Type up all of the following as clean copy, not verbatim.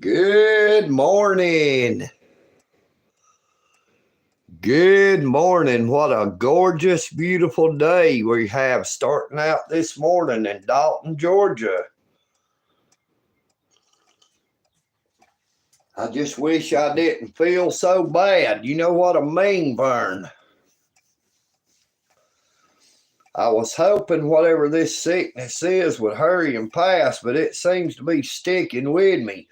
Good morning. Good morning. What a gorgeous, beautiful day we have starting out this morning in Dalton, Georgia. I just wish I didn't feel so bad. You know what I mean, Vern? I was hoping whatever this sickness is would hurry and pass, but it seems to be sticking with me.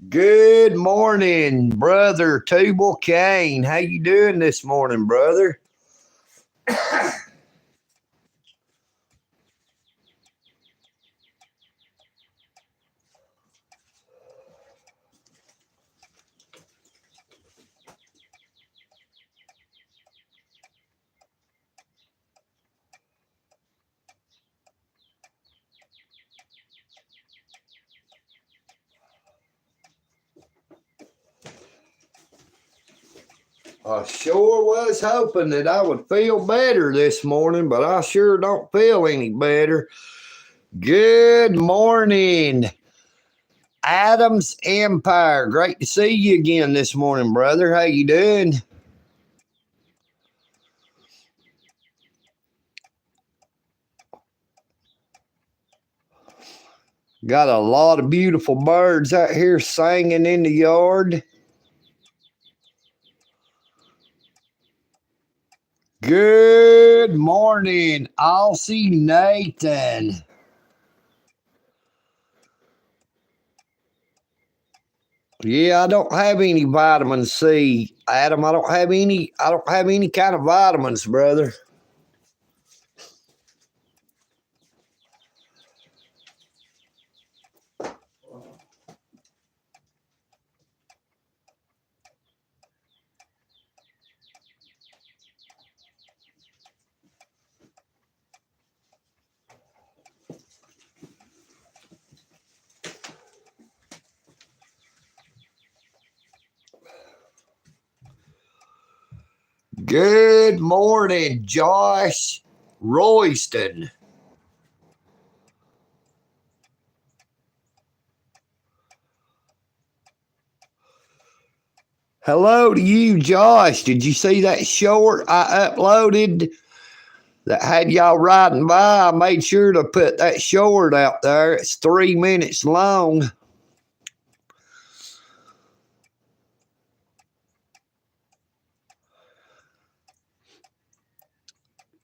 Good morning, Brother Tubal Kane. How you doing this morning, brother? I sure was hoping that I would feel better this morning, but I sure don't feel any better. Good morning, Adams Empire. Great to see you again this morning, brother. How you doing? Got a lot of beautiful birds out here singing in the yard. Good morning, Aussie Nathan. Yeah, I don't have any vitamin C, Adam. I don't have any kind of vitamins, brother. Good morning, Josh Royston. Hello to you, Josh. Did you see that short I uploaded that had y'all riding by? I made sure to put that short out there. It's 3 minutes long.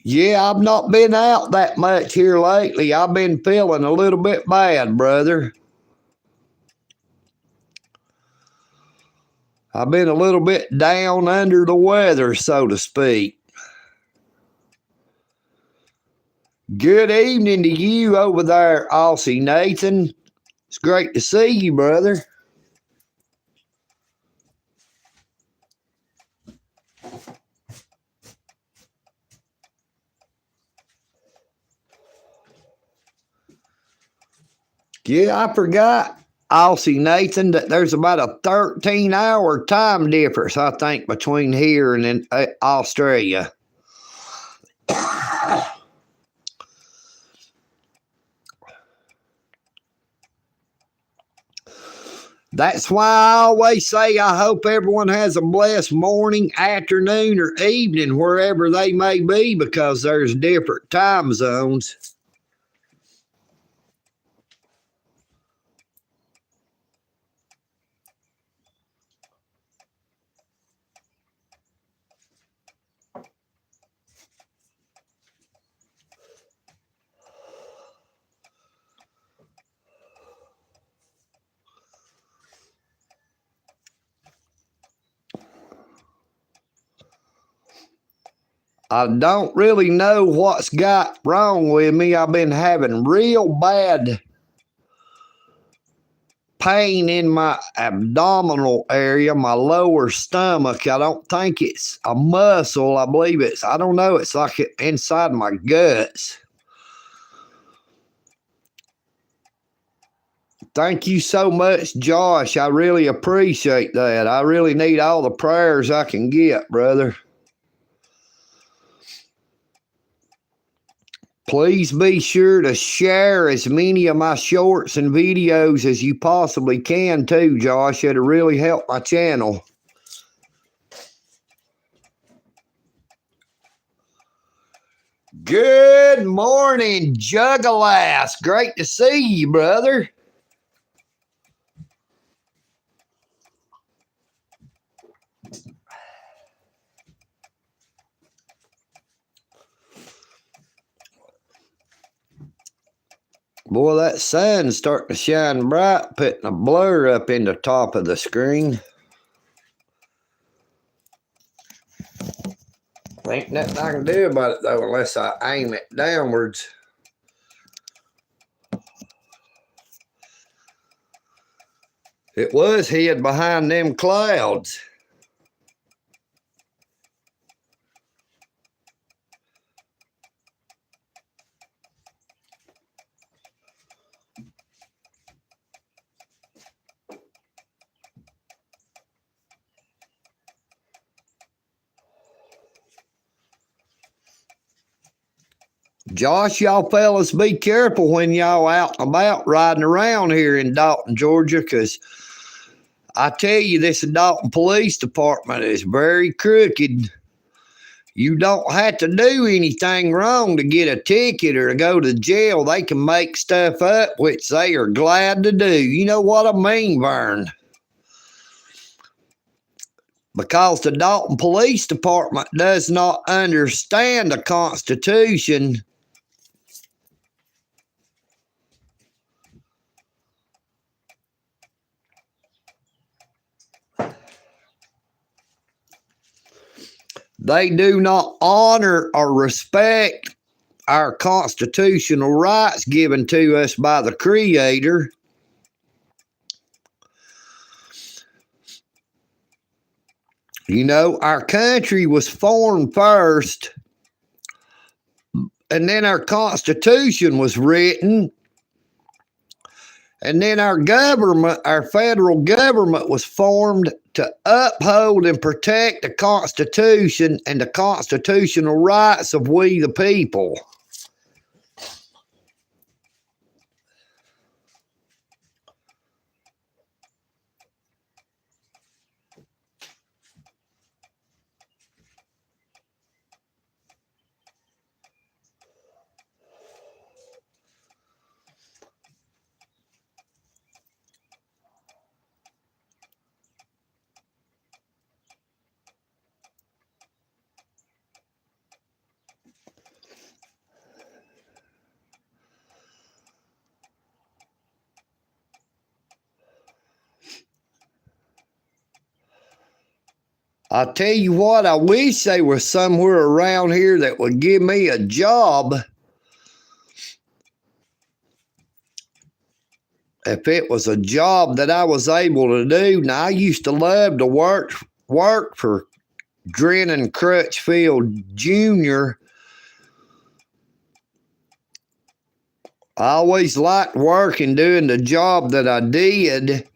Yeah, I've not been out that much here lately. I've been feeling a little bit bad, brother. I've been a little bit down under the weather, so to speak. Good evening to you over there, Aussie Nathan. It's great to see you, brother. Yeah, I forgot, Aussie Nathan, that there's about a 13-hour time difference, I think, between here and in Australia. That's why I always say I hope everyone has a blessed morning, afternoon, or evening, wherever they may be, because there's different time zones. I don't really know what's got wrong with me. I've been having real bad pain in my abdominal area, my lower stomach. I don't think it's a muscle. I believe I don't know. It's like inside my guts. Thank you so much, Josh. I really appreciate that. I really need all the prayers I can get, brother. Please be sure to share as many of my shorts and videos as you possibly can too, Josh. It'll really help my channel. Good morning, Juggalass. Great to see you, brother. Boy, that sun's starting to shine bright, putting a blur up in the top of the screen. Ain't nothing I can do about it, though, unless I aim it downwards. It was hid behind them clouds. Josh, y'all fellas be careful when y'all out and about riding around here in Dalton, Georgia, because I tell you, this Dalton Police Department is very crooked. You don't have to do anything wrong to get a ticket or to go to jail. They can make stuff up, which they are glad to do. You know what I mean, Vern? Because the Dalton Police Department does not understand the Constitution. They do not honor or respect our constitutional rights given to us by the Creator. You know, our country was formed first, and then our Constitution was written, and then our government, our federal government, was formed to uphold and protect the Constitution and the constitutional rights of we the people. I tell you what, I wish they were somewhere around here that would give me a job. If it was a job that I was able to do. Now, I used to love to work for Drennan Crutchfield Jr. I always liked working, doing the job that I did.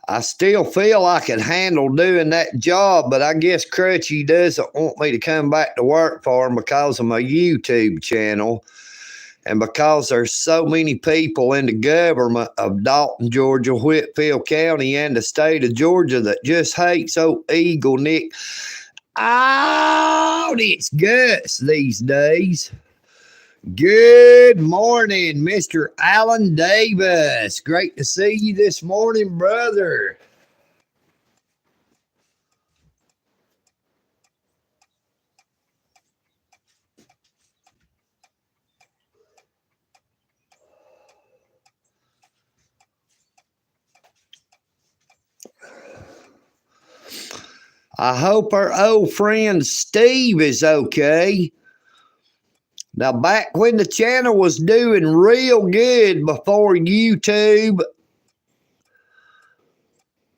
I still feel I could handle doing that job, but I guess Crutchy doesn't want me to come back to work for him because of my YouTube channel and because there's so many people in the government of Dalton, Georgia, Whitfield County, and the state of Georgia that just hates old EagleNick out its guts these days. Good morning, Mr. Alan Davis. Great to see you this morning, brother. I hope our old friend Steve is okay. Now, back when the channel was doing real good before YouTube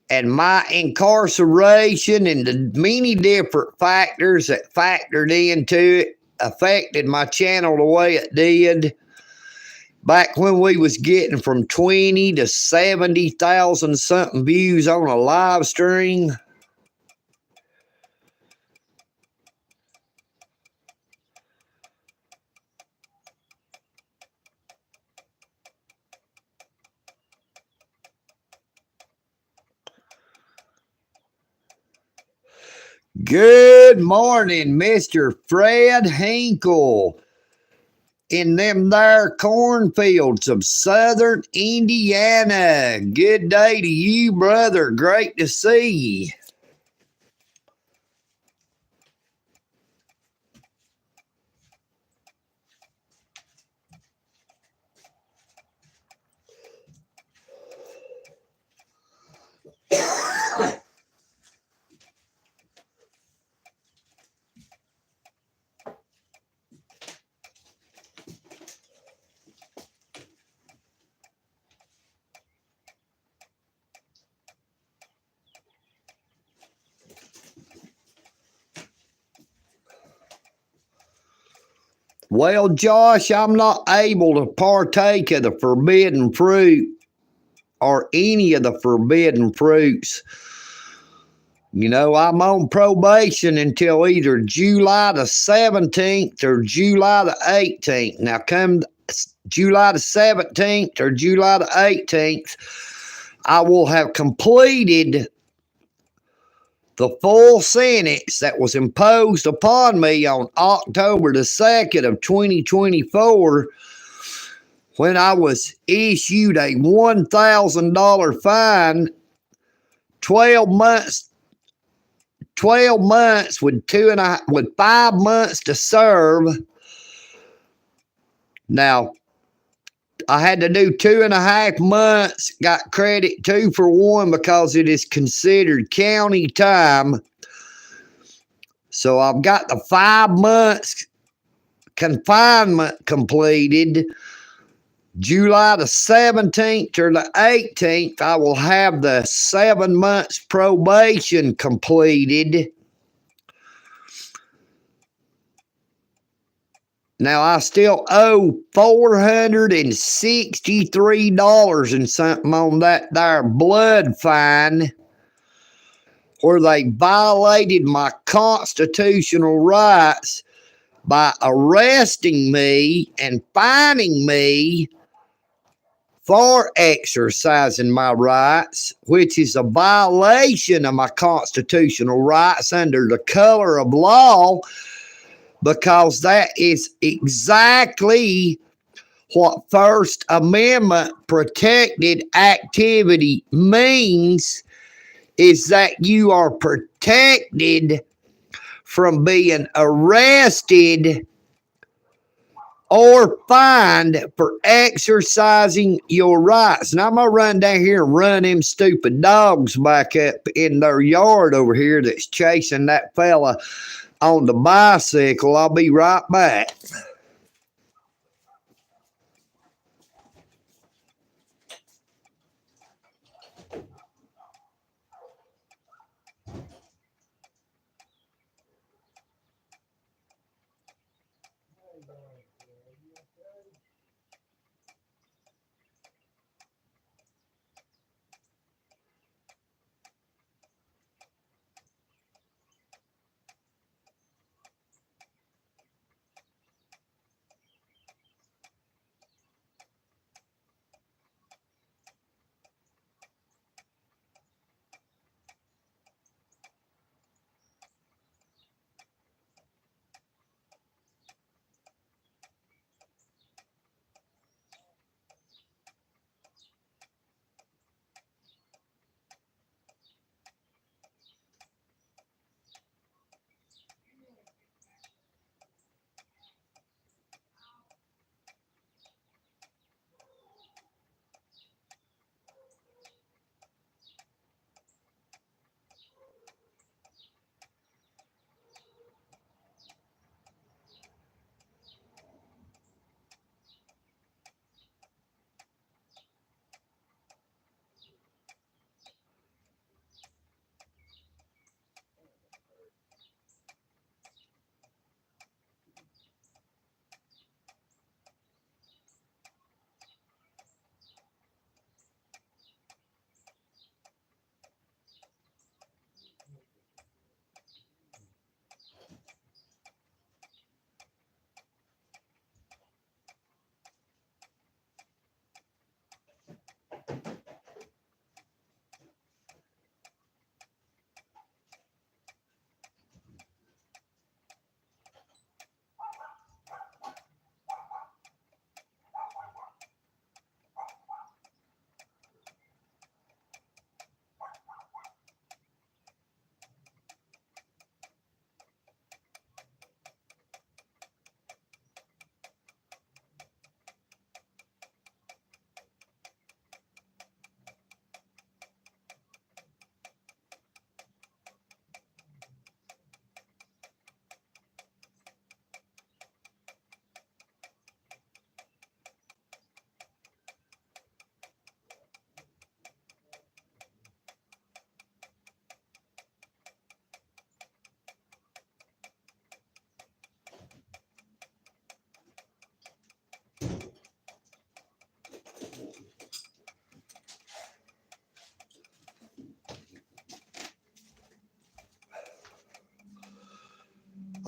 and my incarceration and the many different factors that factored into it affected my channel the way it did, back when we was getting from 20 to 70,000 something views on a live stream, Good morning, Mr. Fred Hinkle, in them there cornfields of southern Indiana. Good day to you, brother. Great to see you. Well, Josh, I'm not able to partake of the forbidden fruit or any of the forbidden fruits. You know, I'm on probation until either July the 17th or July the 18th. Now, come July the 17th or July the 18th, I will have completed the full sentence that was imposed upon me on October the 2nd of 2024 when I was issued a $1,000 fine, 12 months with 5 months to serve. Now, I had to do 2.5 months, got credit 2 for 1 because it is considered county time. So I've got the 5 months confinement completed. July the 17th or the 18th, I will have the 7 months probation completed. Now, I still owe $463 and something on that there blood fine where they violated my constitutional rights by arresting me and fining me for exercising my rights, which is a violation of my constitutional rights under the color of law, because that is exactly what First Amendment protected activity means, is that you are protected from being arrested or fined for exercising your rights. Now, I'm going to run down here and run them stupid dogs back up in their yard over here that's chasing that fella on the bicycle. I'll be right back.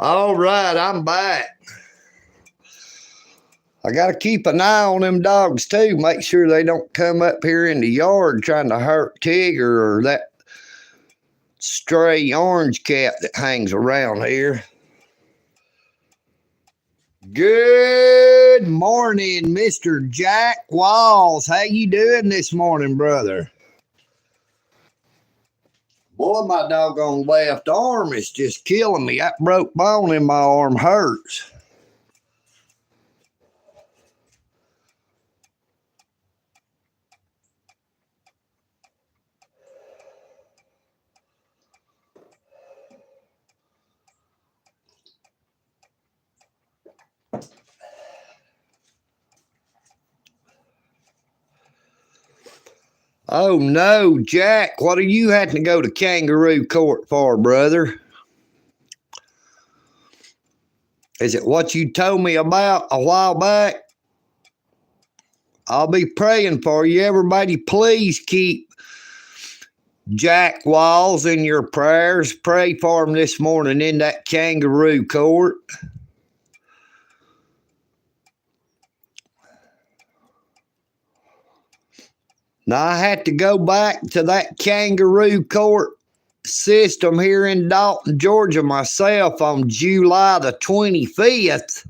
All right, I'm back. I got to keep an eye on them dogs too. Make sure they don't come up here in the yard trying to hurt Tigger or that stray orange cat that hangs around here. Good morning, Mr. Jack Walls. How you doing this morning, brother? Boy, my doggone left arm is just killing me. That broke bone in my arm hurts. Oh no, Jack, what are you having to go to kangaroo court for, brother? Is it what you told me about a while back? I'll be praying for you. Everybody, please keep Jack Walls in your prayers. Pray for him this morning in that kangaroo court. Now, I had to go back to that kangaroo court system here in Dalton, Georgia myself on July the 25th.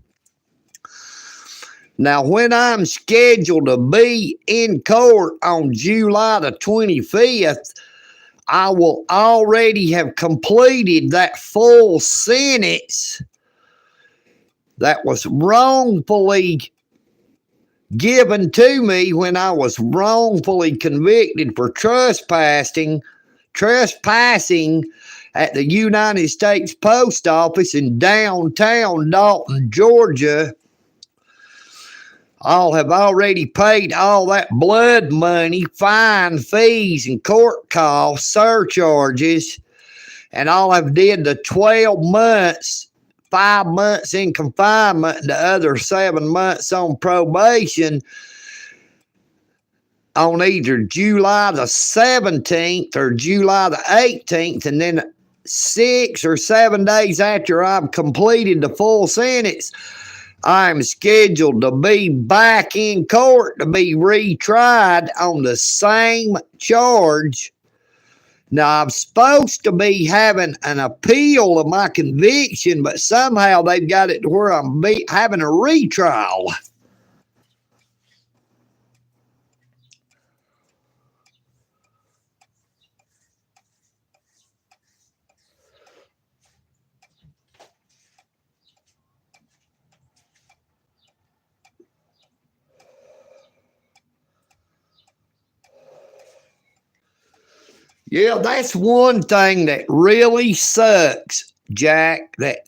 Now, when I'm scheduled to be in court on July the 25th, I will already have completed that full sentence that was wrongfully given to me when I was wrongfully convicted for trespassing at the United States Post Office in downtown Dalton, Georgia. I'll have already paid all that blood money, fine, fees, and court costs, surcharges, and I'll have did the 12 months, 5 months in confinement, and the other 7 months on probation on either July the 17th or July the 18th, and then 6 or 7 days after I've completed the full sentence, I'm scheduled to be back in court to be retried on the same charge. Now, I'm supposed to be having an appeal of my conviction, but somehow they've got it to where I'm having a retrial. Yeah, that's one thing that really sucks, Jack, that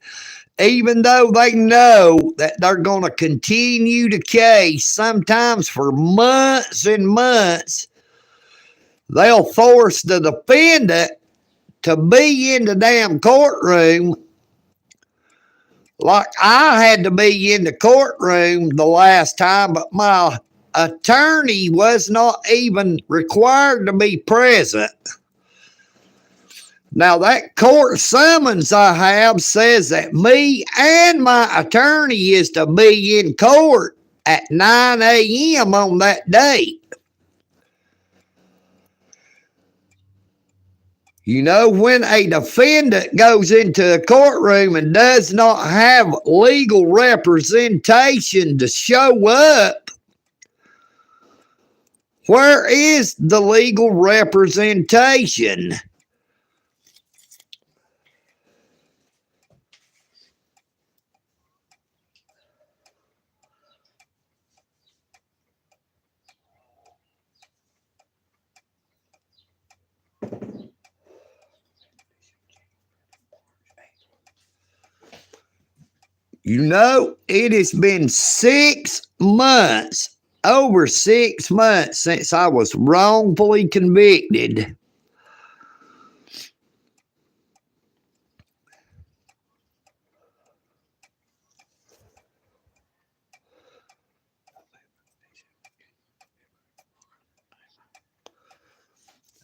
even though they know that they're going to continue the case sometimes for months and months, they'll force the defendant to be in the damn courtroom. Like I had to be in the courtroom the last time, but my attorney was not even required to be present. Now, that court summons I have says that me and my attorney is to be in court at 9 a.m. on that date. You know, when a defendant goes into a courtroom and does not have legal representation to show up, where is the legal representation? You know, it has been 6 months, over 6 months since I was wrongfully convicted.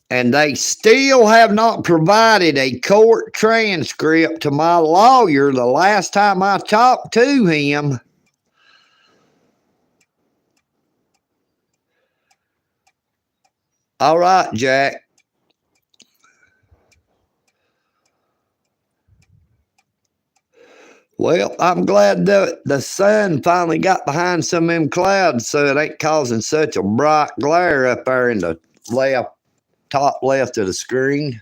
And they still have not provided a court transcript to my lawyer the last time I talked to him. All right, Jack. Well, I'm glad that the sun finally got behind some of them clouds so it ain't causing such a bright glare up there in the top left of the screen.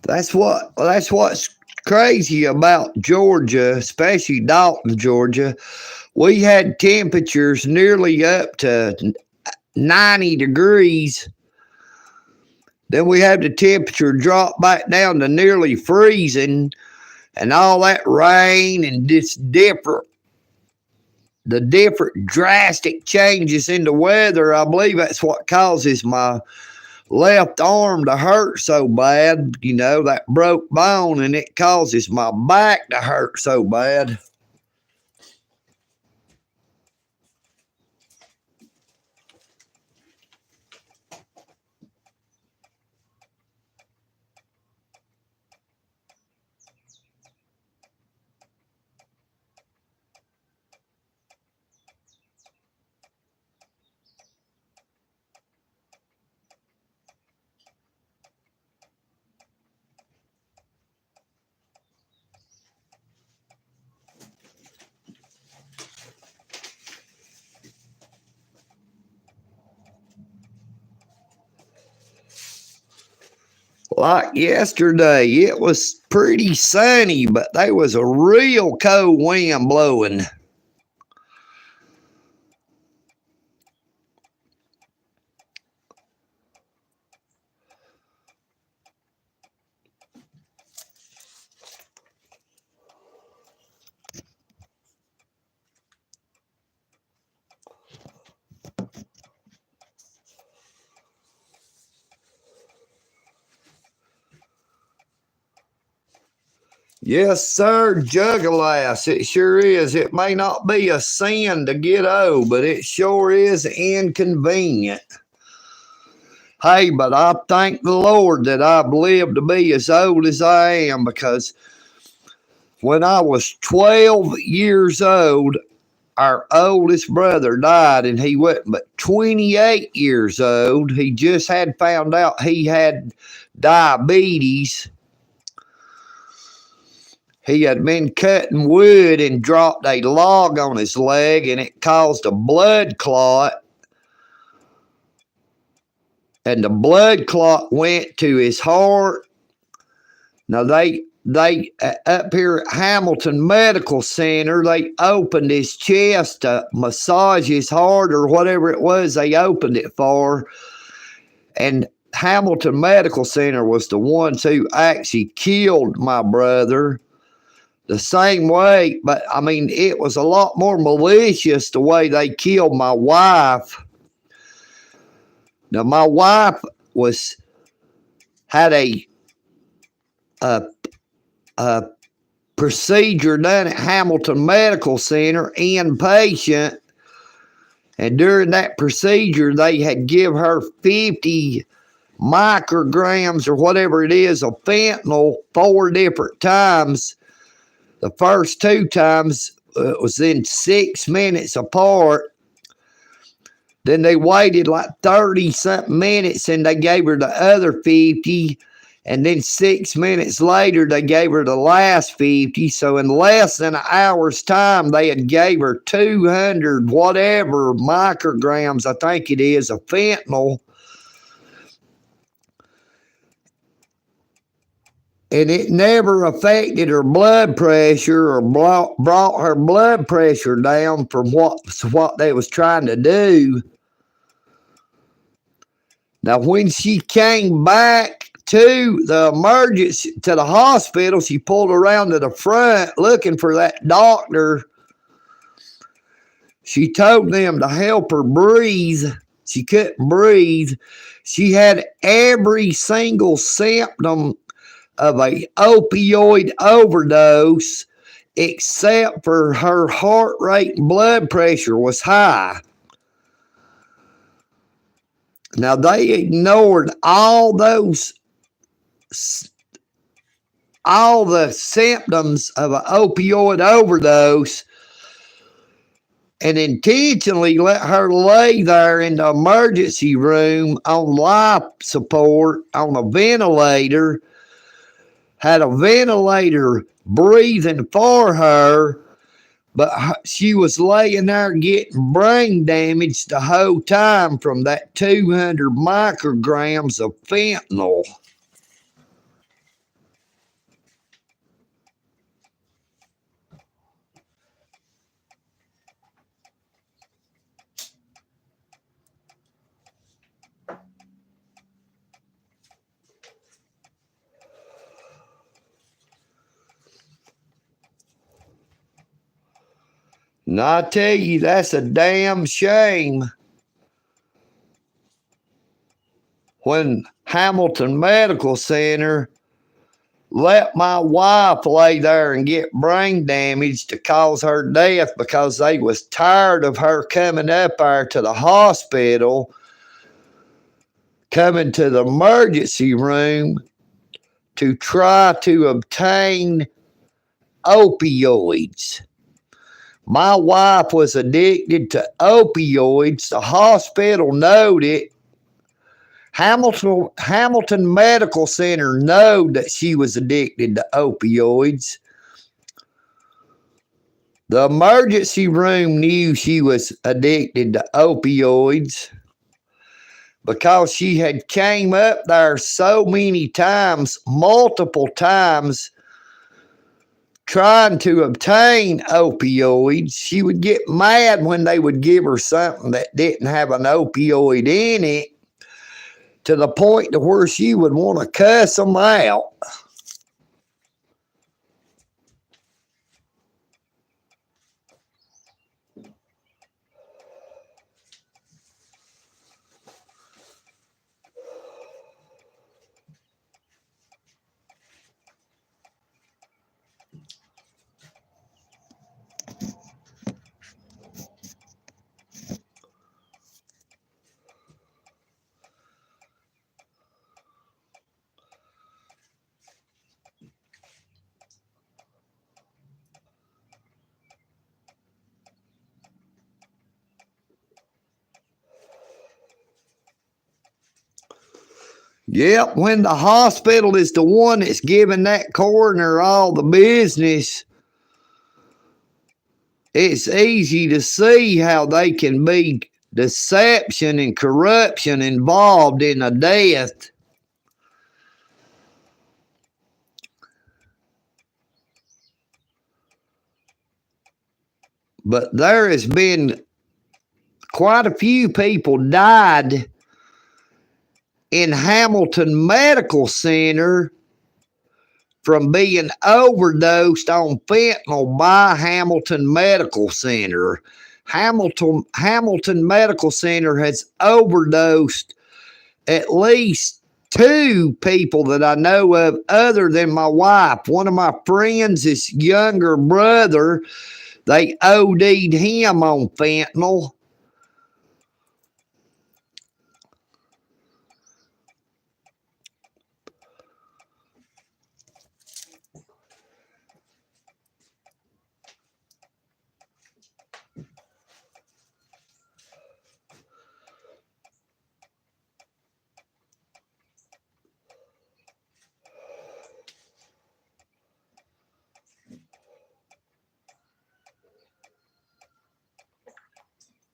That's what's crazy about Georgia, especially Dalton, Georgia. We had temperatures nearly up to 90 degrees. Then we had the temperature drop back down to nearly freezing, and all that rain and the different drastic changes in the weather. I believe that's what causes my left arm to hurt so bad, that broke bone, and it causes my back to hurt so bad. Like yesterday, it was pretty sunny, but there was a real cold wind blowing. Yes, sir, Juggalass. It sure is. It may not be a sin to get old, but it sure is inconvenient. Hey, but I thank the Lord that I've lived to be as old as I am, because when I was 12 years old, our oldest brother died, and he wasn't but 28 years old. He just had found out he had diabetes. He had been cutting wood and dropped a log on his leg, and it caused a blood clot. And the blood clot went to his heart. Now, they up here at Hamilton Medical Center, they opened his chest to massage his heart or whatever it was they opened it for. And Hamilton Medical Center was the ones who actually killed my brother. The same way, but I mean, it was a lot more malicious the way they killed my wife. Now, my wife had a procedure done at Hamilton Medical Center, inpatient, and during that procedure, they had give her 50 micrograms or whatever it is of fentanyl 4 different times. The first 2 times was in 6 minutes apart. Then they waited like 30-something minutes and they gave her the other 50. And then 6 minutes later, they gave her the last 50. So in less than an hour's time, they had gave her 200 whatever micrograms, I think it is, of fentanyl. And it never affected her blood pressure or brought her blood pressure down from what they was trying to do. Now, when she came back to the hospital, she pulled around to the front looking for that doctor. She told them to help her breathe. She couldn't breathe. She had every single symptom of a opioid overdose, except for her heart rate and blood pressure was high. Now, they ignored all the symptoms of an opioid overdose and intentionally let her lay there in the emergency room on life support on a ventilator, had a ventilator breathing for her, but she was laying there getting brain damage the whole time from that 200 micrograms of fentanyl. And I tell you, that's a damn shame. When Hamilton Medical Center let my wife lay there and get brain damage to cause her death because they was tired of her coming up there to the hospital, coming to the emergency room to try to obtain opioids. My wife was addicted to opioids. The hospital knowed it. Hamilton Medical Center knew that she was addicted to opioids. The emergency room knew she was addicted to opioids because she had came up there so many times, multiple times, trying to obtain opioids. She would get mad when they would give her something that didn't have an opioid in it, to the point to where she would want to cuss them out. Yep, when the hospital is the one that's giving that coroner all the business, it's easy to see how they can be deception and corruption involved in a death. But there has been quite a few people died in Hamilton Medical Center from being overdosed on fentanyl by Hamilton Medical Center. Hamilton Medical Center has overdosed at least 2 people that I know of other than my wife. One of my friends' younger brother, they OD'd him on fentanyl.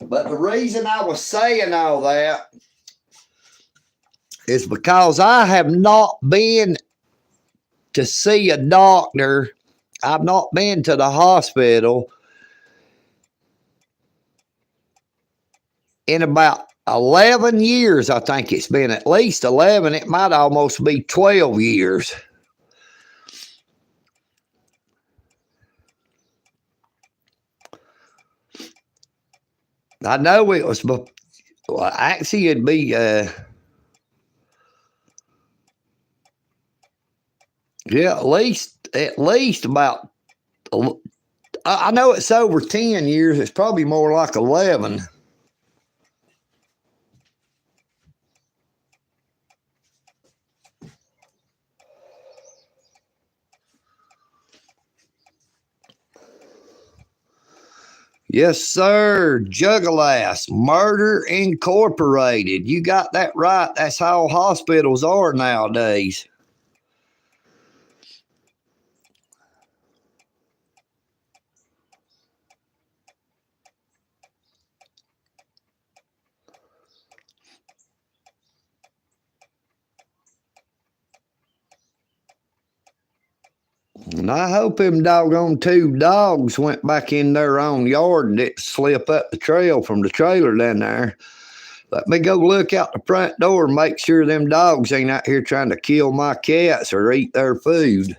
But the reason I was saying all that is because I have not been to see a doctor. I've not been to the hospital in about 11 years. I think it's been at least 11. It might almost be 12 years. I know it was, well, actually, it'd be, yeah, at least about, I know it's over 10 years. It's probably more like 11. Yes, sir. Juggalass, Murder Incorporated. You got that right. That's how hospitals are nowadays. And I hope them doggone 2 dogs went back in their own yard and didn't slip up the trail from the trailer down there. Let me go look out the front door and make sure them dogs ain't out here trying to kill my cats or eat their food.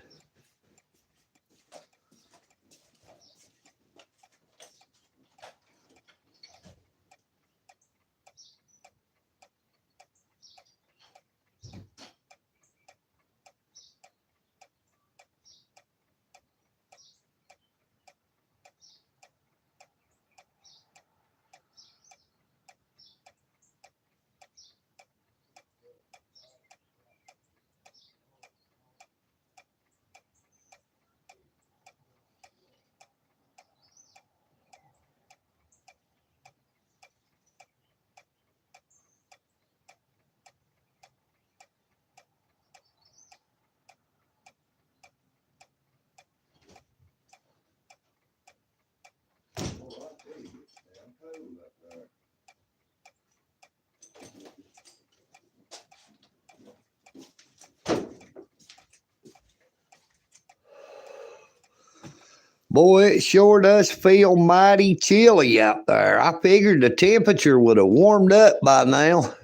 Boy, it sure does feel mighty chilly out there. I figured the temperature would have warmed up by now.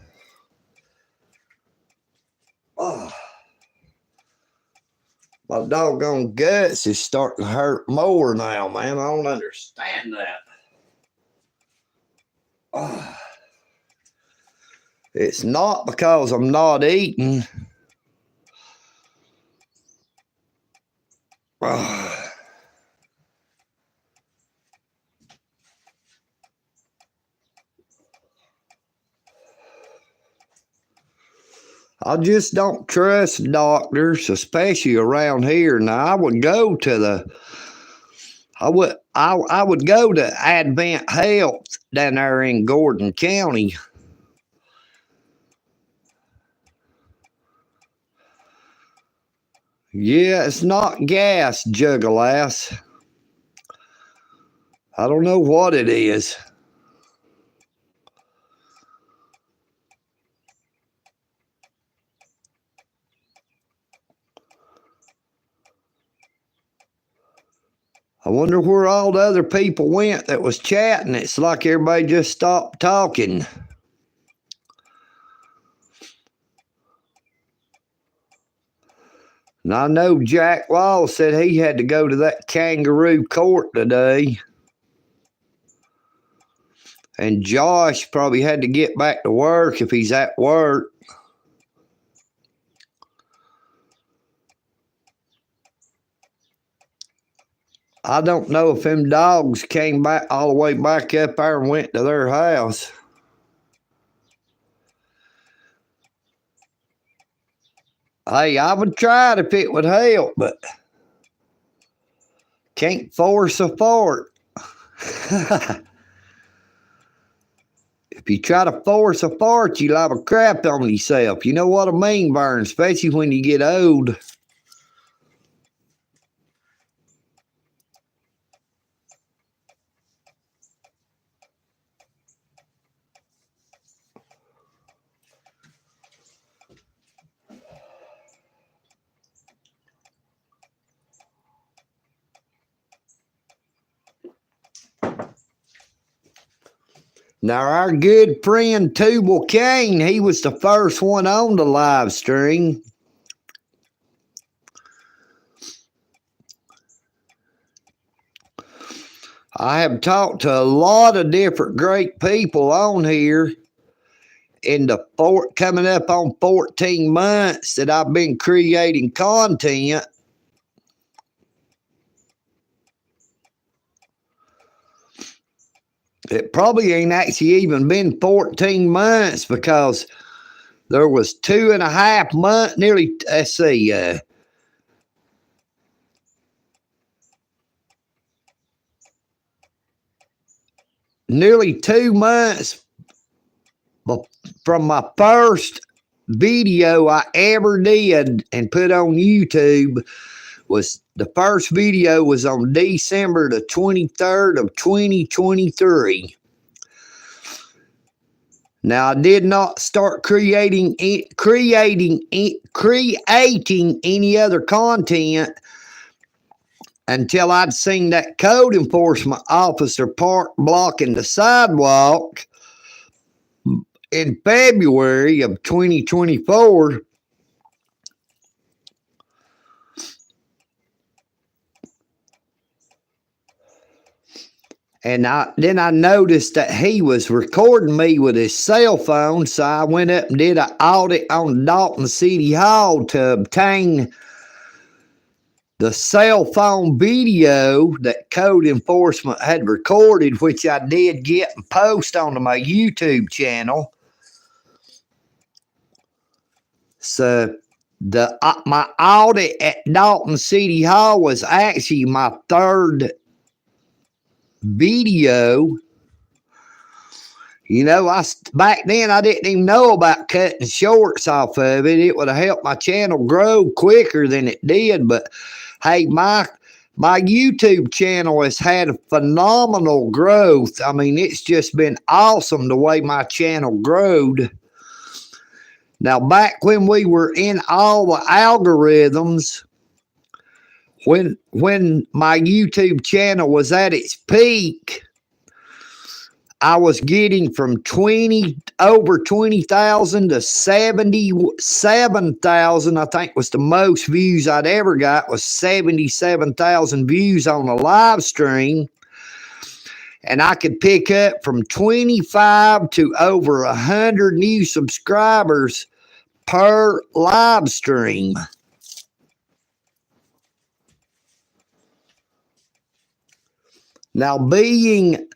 Oh, my doggone guts is starting to hurt more now, man. I don't understand that. Oh, it's not because I'm not eating. Oh. I just don't trust doctors, especially around here. Now I would go to I would go to Advent Health down there in Gordon County. Yeah, it's not gas, Juggalass. I don't know what it is. I wonder where all the other people went that was chatting. It's like everybody just stopped talking. And I know Jack Wall said he had to go to that kangaroo court today. And Josh probably had to get back to work if he's at work. I don't know if them dogs came back all the way back up there and went to their house. Hey, I would try it if it would help, but can't force a fart. If you try to force a fart, you'll have a crap on yourself. You know what I mean, VERN, especially when you get old. Now, our good friend Tubal Kane, he was the first one on the live stream. I have talked to a lot of different great people on here in the coming up on 14 months that I've been creating content. It probably ain't actually even been 14 months because there was 2.5 months, nearly, let's see, nearly 2 months from my first video I ever did and put on YouTube. Was the first video was on December the 23rd of 2023. Now I did not start creating any other content until I'd seen that code enforcement officer park blocking the sidewalk in February of 2024. And then I noticed that he was recording me with his cell phone, so I went up and did an audit on Dalton City Hall to obtain the cell phone video that code enforcement had recorded, which I did get and post onto my YouTube channel. So my audit at Dalton City Hall was actually my third video. You know, back then I didn't even know about cutting shorts off of it. It would have helped my channel grow quicker than it did. But hey, my YouTube channel has had a phenomenal growth. I mean, it's just been awesome the way my channel growed. Now, back when we were in all the algorithms, when my YouTube channel was at its peak, I was getting from over 20,000 to 77,000. I think was the most views I'd ever got, was 77,000 views on a live stream. And I could pick up from 25 to over 100 new subscribers per live stream. Now, being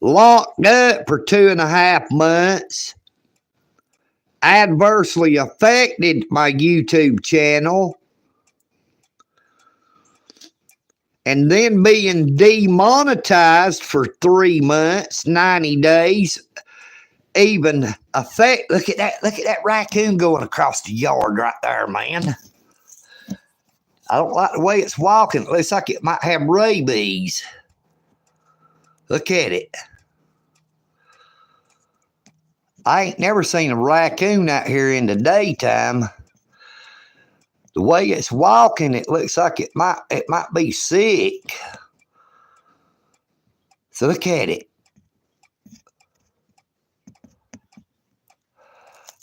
locked up for 2.5 months adversely affected my YouTube channel. And then being demonetized for 3 months, 90 days, even affect. Look at that raccoon going across the yard right there, man. I don't like the way it's walking. It looks like it might have rabies. Look at it. I ain't never seen a raccoon out here in the daytime. The way it's walking, it looks like it might be sick. So look at it.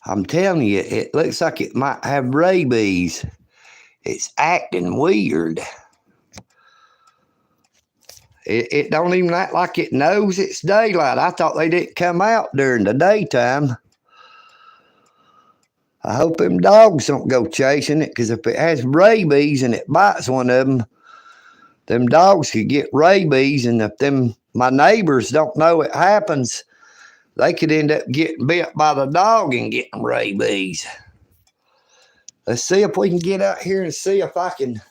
I'm telling you, it looks like it might have rabies. It's acting weird. It don't even act like it knows it's daylight. I thought they didn't come out during the daytime. I hope them dogs don't go chasing it, because if it has rabies and it bites one of them dogs could get rabies, and if my neighbors don't know it happens, they could end up getting bit by the dog and getting rabies. Let's see if we can get out here and see if I can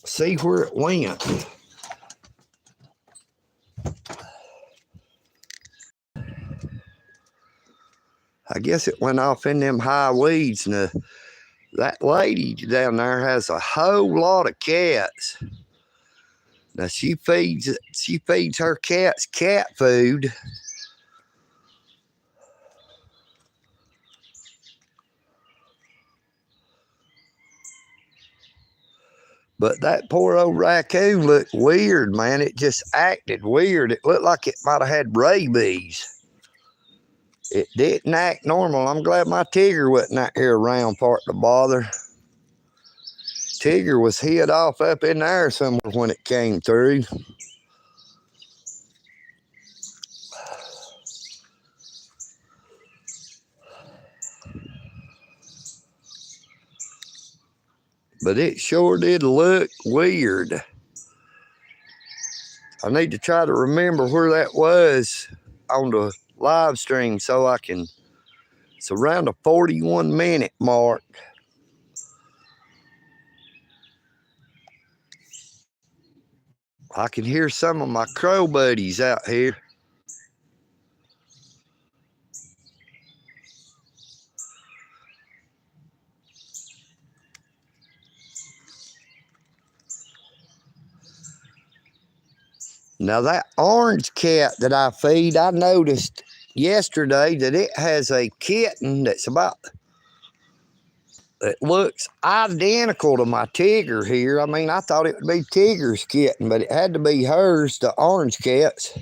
see where it went. I guess it went off in them high weeds. And that lady down there has a whole lot of cats. Now she feeds her cats cat food. But that poor old raccoon looked weird, man. It just acted weird. It looked like it might have had rabies. It didn't act normal. I'm glad my Tigger wasn't out here around for it to bother. Tigger was hid off up in there somewhere when it came through. But it sure did look weird. I need to try to remember where that was on the live stream so I can. It's around the 41-minute mark. I can hear some of my crow buddies out here. Now that orange cat that I feed, I noticed yesterday that it has a kitten that's that looks identical to my Tigger here. I mean, I thought it would be Tigger's kitten, but it had to be hers, the orange cat's.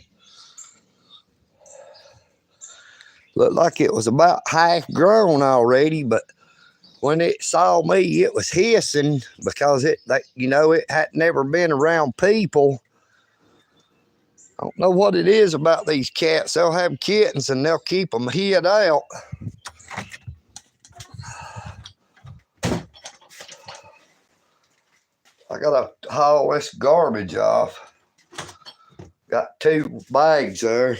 Looked like it was about half grown already, but when it saw me, it was hissing because it had never been around people. I don't know what it is about these cats. They'll have kittens and they'll keep them hid out. I gotta haul this garbage off. Got 2 bags there.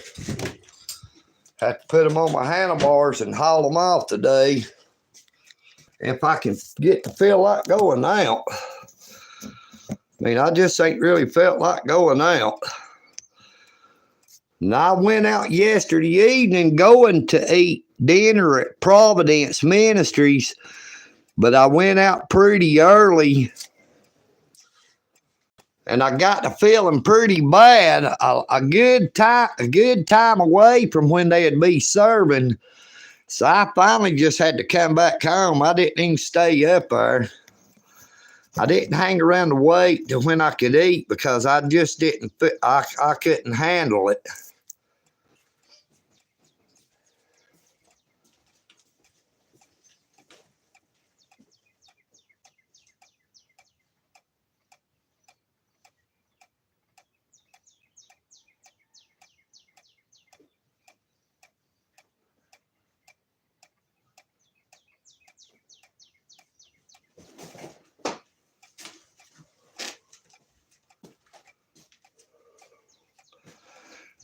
Have to put them on my handlebars and haul them off today. If I can get to feel like going out. I mean, I just ain't really felt like going out. And I went out yesterday evening going to eat dinner at Providence Ministries, but I went out pretty early and I got to feeling pretty bad. A good time away from when they'd be serving. So I finally just had to come back home. I didn't even stay up there. I didn't hang around to wait till when I could eat because I just didn't fit. I couldn't handle it.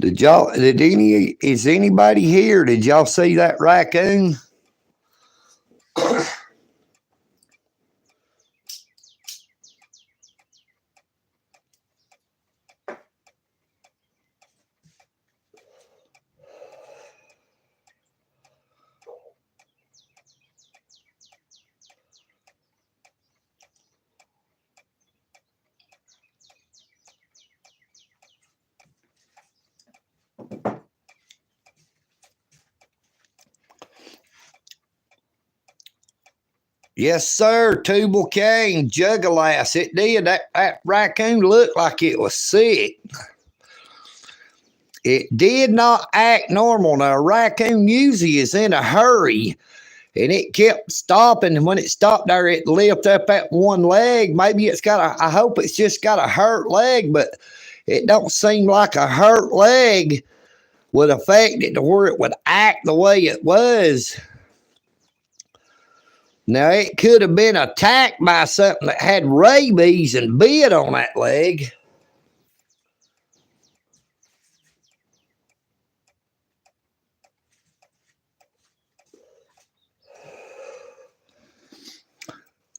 Is anybody here? Did y'all see that raccoon? Yes, sir. Tubal cane, juggalass. It did. That raccoon looked like it was sick. It did not act normal. Now, a raccoon usually is in a hurry, and it kept stopping. And when it stopped there, it lifted up that one leg. Maybe it's I hope it's just got a hurt leg, but it don't seem like a hurt leg would affect it to where it would act the way it was. Now, it could have been attacked by something that had rabies and bit on that leg.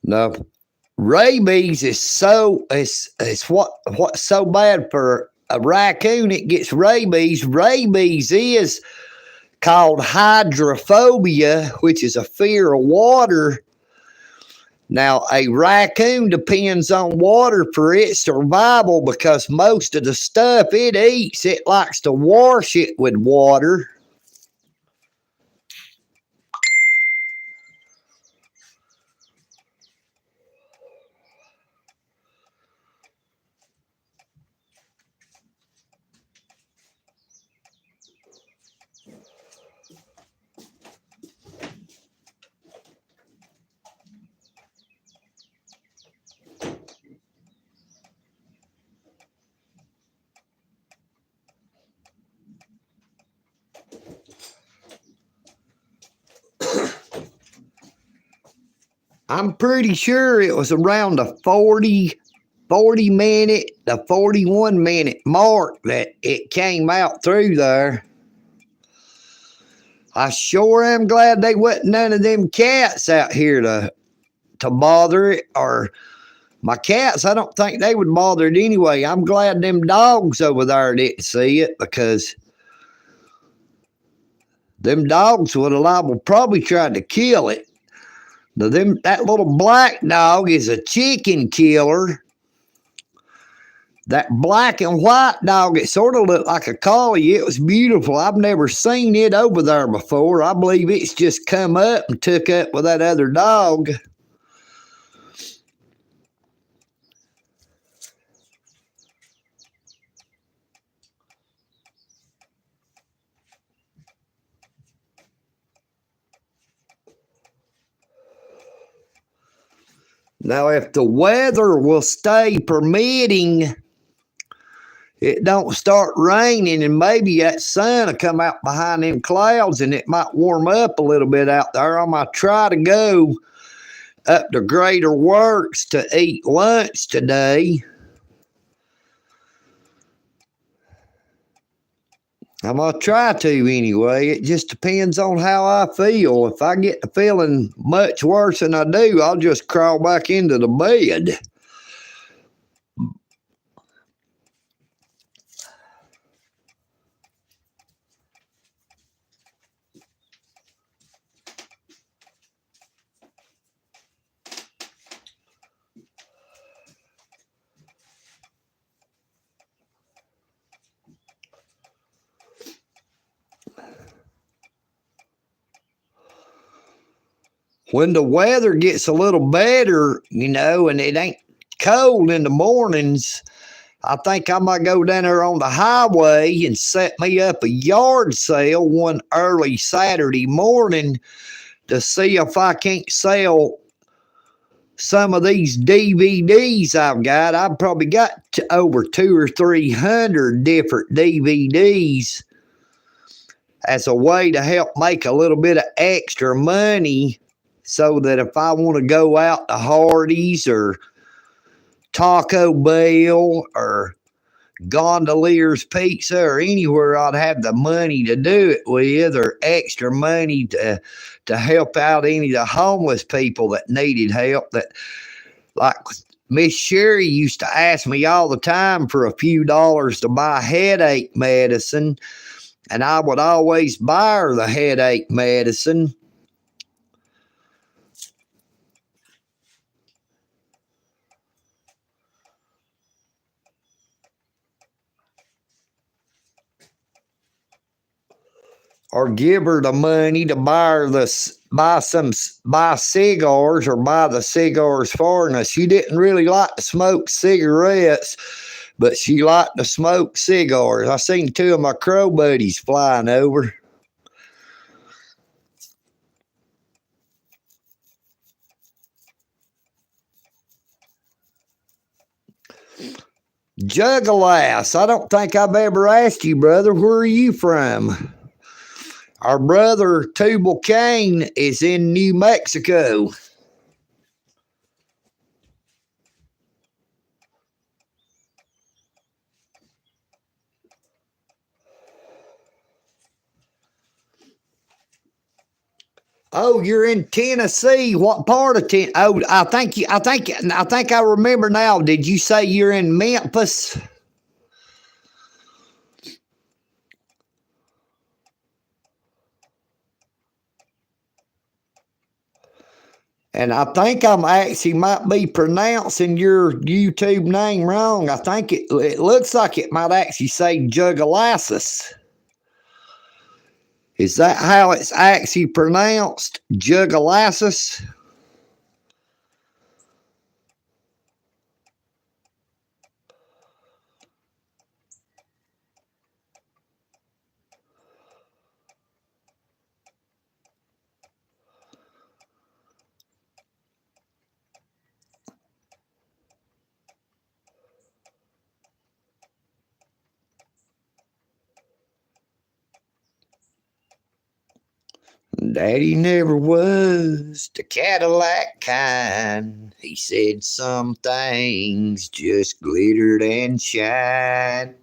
No, rabies is what's so bad for a raccoon. It gets rabies. Rabies is called hydrophobia, which is a fear of water. Now, a raccoon depends on water for its survival because most of the stuff it eats, it likes to wash it with water. I'm pretty sure it was around the 40 minute, the 41 minute mark that it came out through there. I sure am glad they wasn't none of them cats out here to bother it, or my cats, I don't think they would bother it anyway. I'm glad them dogs over there didn't see it, because them dogs would have probably tried to kill it. Now, that little black dog is a chicken killer. That black and white dog, it sort of looked like a collie. It was beautiful. I've never seen it over there before. I believe it's just come up and took up with that other dog. Now, if the weather will stay permitting, it don't start raining, and maybe that sun will come out behind them clouds and it might warm up a little bit out there. I might try to go up to Greater Works to eat lunch today. I'm going to try to anyway. It just depends on how I feel. If I get to feeling much worse than I do, I'll just crawl back into the bed. When the weather gets a little better, and it ain't cold in the mornings, I think I might go down there on the highway and set me up a yard sale one early Saturday morning to see if I can't sell some of these DVDs I've got. I've probably got over 200 or 300 different DVDs as a way to help make a little bit of extra money, so that if I want to go out to Hardee's or Taco Bell or Gondolier's Pizza or anywhere, I'd have the money to do it with, or extra money to help out any of the homeless people that needed help. That, like Miss Sherry used to ask me all the time for a few dollars to buy headache medicine, and I would always buy her the headache medicine. Or give her the money to buy cigars, or buy the cigars for her. Now, she didn't really like to smoke cigarettes, but she liked to smoke cigars. I seen two of my crow buddies flying over. Juggalass, I don't think I've ever asked you, brother, where are you from? Our brother Tubal Cain is in New Mexico. Oh, you're in Tennessee. What part of Tennessee? Oh, I think I remember now. Did you say you're in Memphis? And I think I'm actually might be pronouncing your YouTube name wrong. I think it looks like it might actually say Jugalassus. Is that how it's actually pronounced? Jugalassus? Daddy never was the Cadillac kind. He said some things just glittered and shined.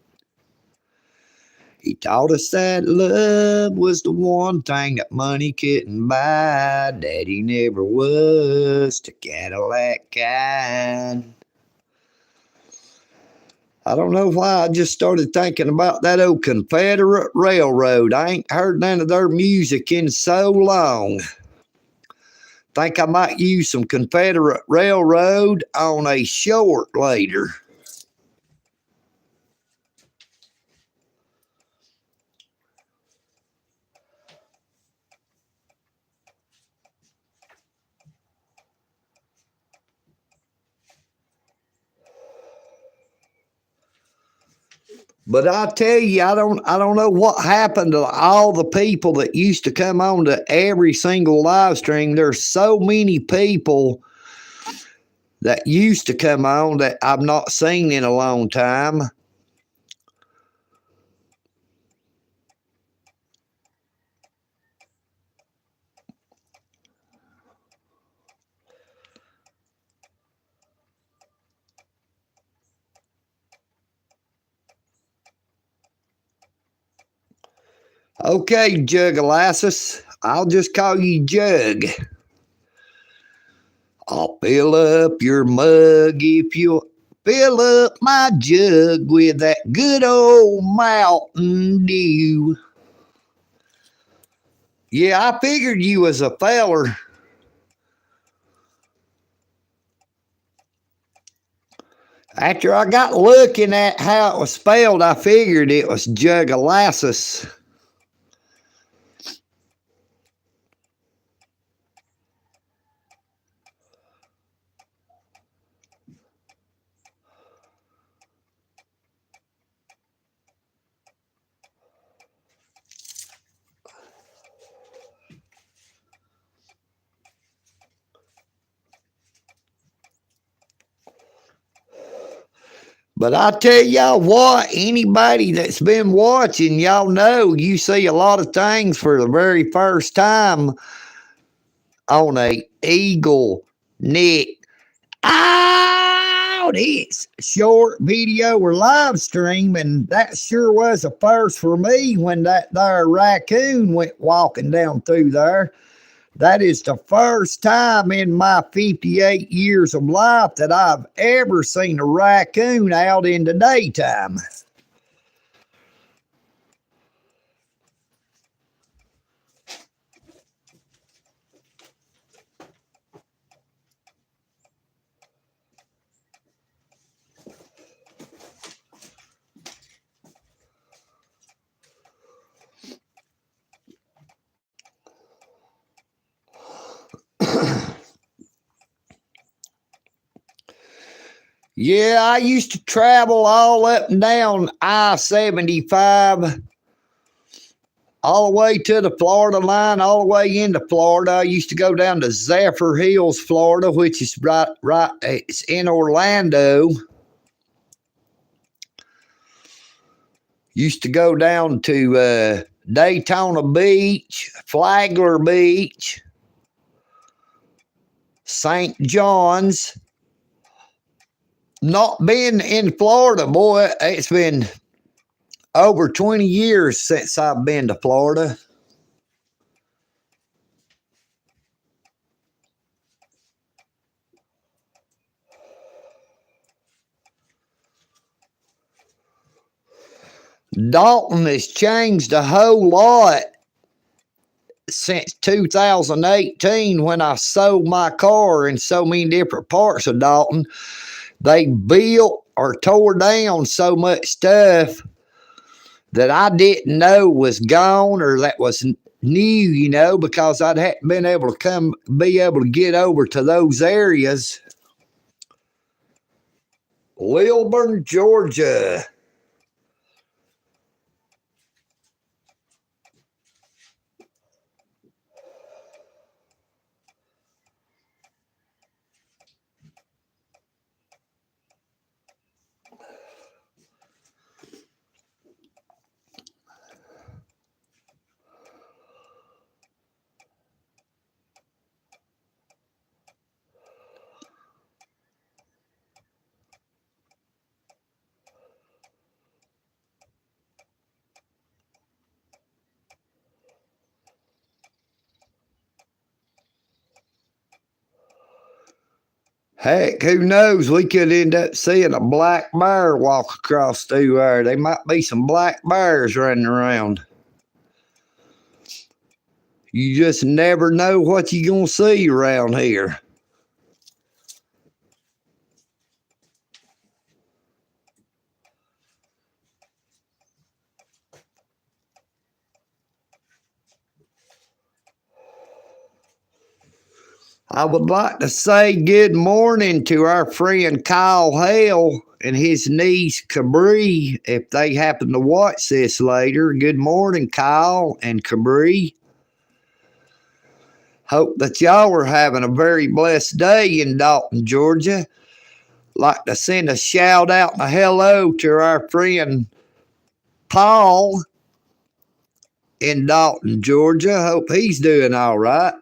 He taught us that love was the one thing that money couldn't buy. Daddy never was the Cadillac kind. I don't know why I just started thinking about that old Confederate Railroad. I ain't heard none of their music in so long. Think I might use some Confederate Railroad on a short later. But I tell you, I don't know what happened to all the people that used to come on to every single live stream. There's so many people that used to come on that I've not seen in a long time. Okay, Jugalassus. I'll just call you Jug. I'll fill up your mug if you'll fill up my jug with that good old Mountain Dew. Yeah, I figured you was a feller. After I got looking at how it was spelled, I figured it was Jugalassus. But I tell y'all what, anybody that's been watching, y'all know you see a lot of things for the very first time on a EagleNick out. It's short video or live stream, and that sure was a first for me when that there raccoon went walking down through there. That is the first time in my 58 years of life that I've ever seen a raccoon out in the daytime. Yeah, I used to travel all up and down I-75, all the way to the Florida line, all the way into Florida. I used to go down to Zephyr Hills, Florida, which is right, it's in Orlando. Used to go down to Daytona Beach, Flagler Beach, St. John's. Not been in Florida, boy. It's been over 20 years since I've been to Florida. Dalton has changed a whole lot since 2018 when I sold my car in so many different parts of Dalton. They built or tore down so much stuff that I didn't know was gone or that was new, you know, because I hadn't been able to be able to get over to those areas. Lilburn, Georgia. Heck, who knows? We could end up seeing a black bear walk across through there. There might be some black bears running around. You just never know what you're going to see around here. I would like to say good morning to our friend Kyle Hale and his niece Cabri, if they happen to watch this later. Good morning, Kyle and Cabri. Hope that y'all are having a very blessed day in Dalton, Georgia. Like to send a shout out and a hello to our friend Paul in Dalton, Georgia. Hope he's doing all right.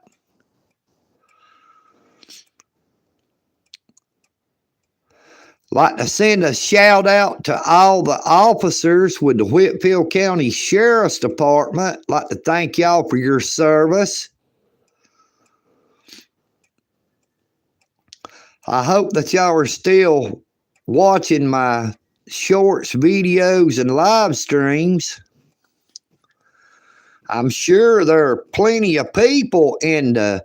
Like to send a shout out to all the officers with the Whitfield County Sheriff's Department. Like to thank y'all for your service. I hope that y'all are still watching my shorts, videos, and live streams. I'm sure there are plenty of people in the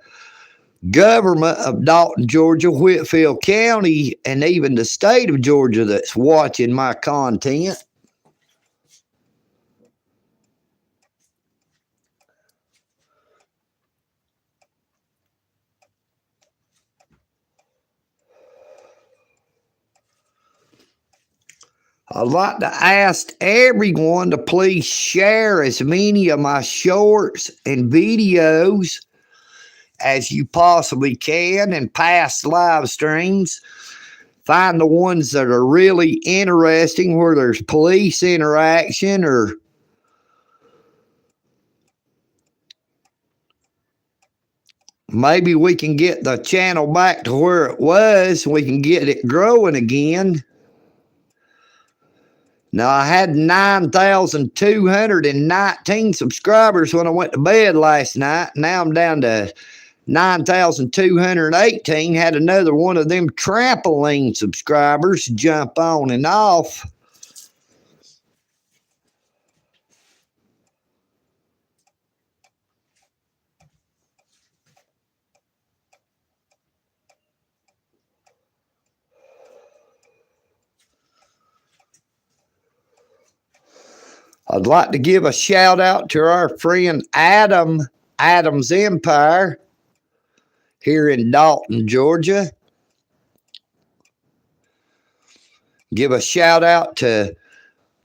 government of Dalton, Georgia, Whitfield County, and even the state of Georgia that's watching my content. I'd like to ask everyone to please share as many of my shorts and videos as you possibly can and past live streams. Find the ones that are really interesting where there's police interaction, or maybe we can get the channel back to where it was. We can get it growing again. Now, I had 9,219 subscribers when I went to bed last night. Now I'm down to 9,218. Had another one of them trampoline subscribers jump on and off. I'd like to give a shout out to our friend Adam, Adam's Empire, here in Dalton, Georgia. Give a shout out to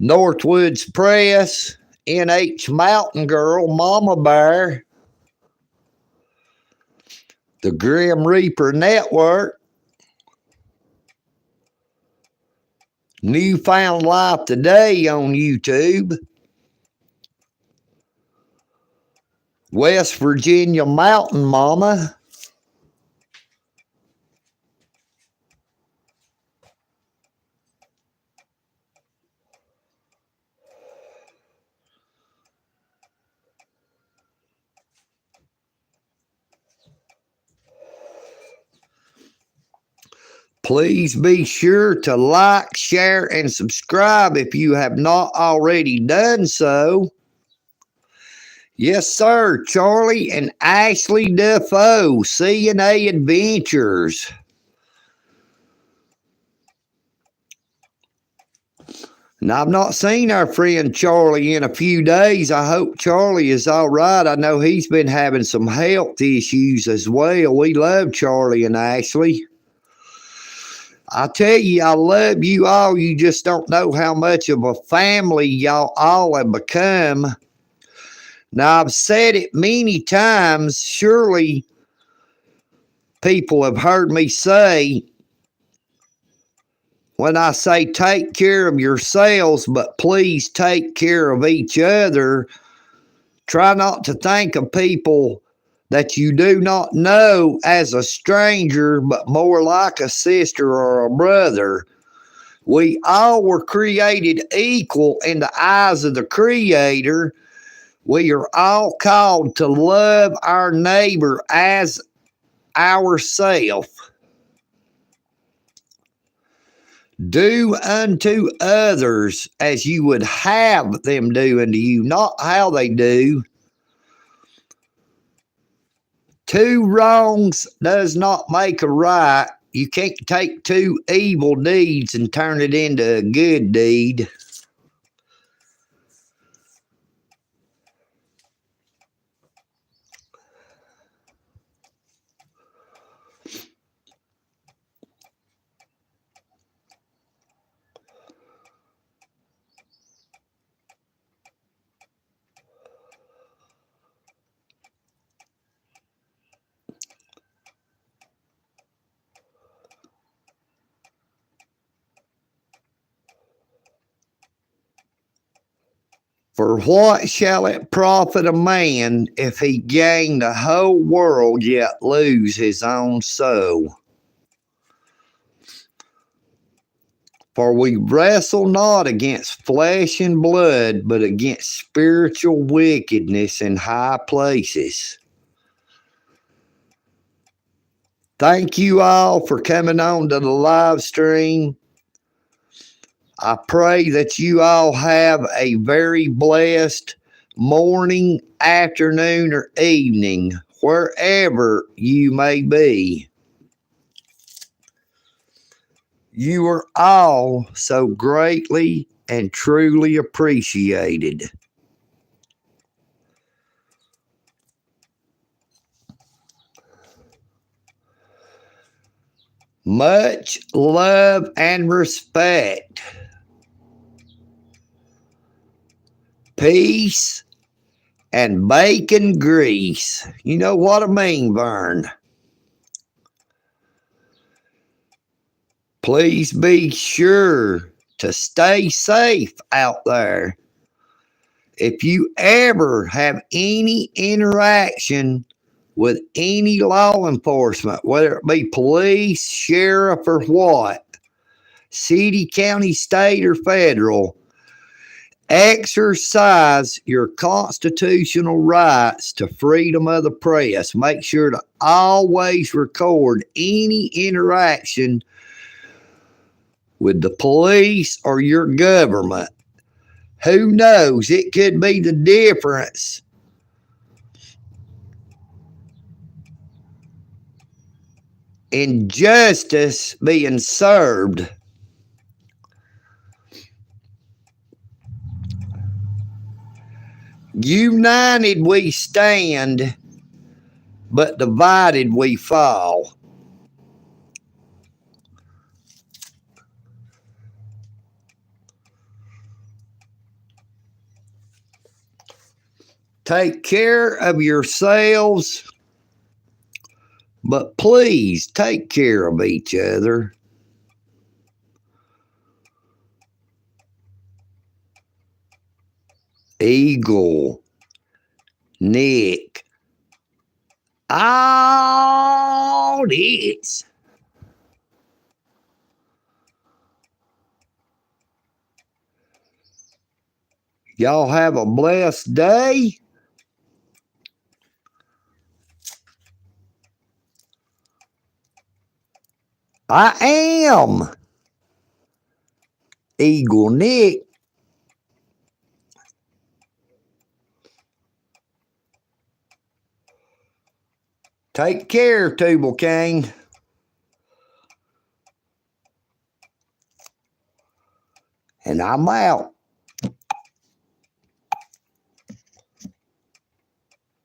Northwoods Press, NH Mountain Girl, Mama Bear, the Grim Reaper Network, Newfound Life Today on YouTube, West Virginia Mountain Mama, please be sure to like, share, and subscribe if you have not already done so. Yes, sir, Charlie and Ashley Defoe, C&A Adventures. Now, I've not seen our friend Charlie in a few days. I hope Charlie is all right. I know he's been having some health issues as well. We love Charlie and Ashley. I tell you, I love you all. You just don't know how much of a family y'all all have become. Now, I've said it many times. Surely people have heard me say, when I say take care of yourselves, but please take care of each other, try not to think of people that you do not know as a stranger, but more like a sister or a brother. We all were created equal in the eyes of the Creator. We are all called to love our neighbor as ourselves. Do unto others as you would have them do unto you, not how they do. Two wrongs does not make a right. You can't take two evil deeds and turn it into a good deed. For what shall it profit a man if he gain the whole world yet lose his own soul? For we wrestle not against flesh and blood, but against spiritual wickedness in high places. Thank you all for coming on to the live stream. I pray that you all have a very blessed morning, afternoon, or evening, wherever you may be. You are all so greatly and truly appreciated. Much love and respect. Peace and bacon grease. You know what I mean, Vern. Please be sure to stay safe out there. If you ever have any interaction with any law enforcement, whether it be police, sheriff, or what, city, county, state, or federal, exercise your constitutional rights to freedom of the press. Make sure to always record any interaction with the police or your government. Who knows? It could be the difference in justice being served. United we stand, but divided we fall. Take care of yourselves, but please take care of each other. EagleNick. All this. Y'all have a blessed day. I am EagleNick. Take care, Tubal King. And I'm out.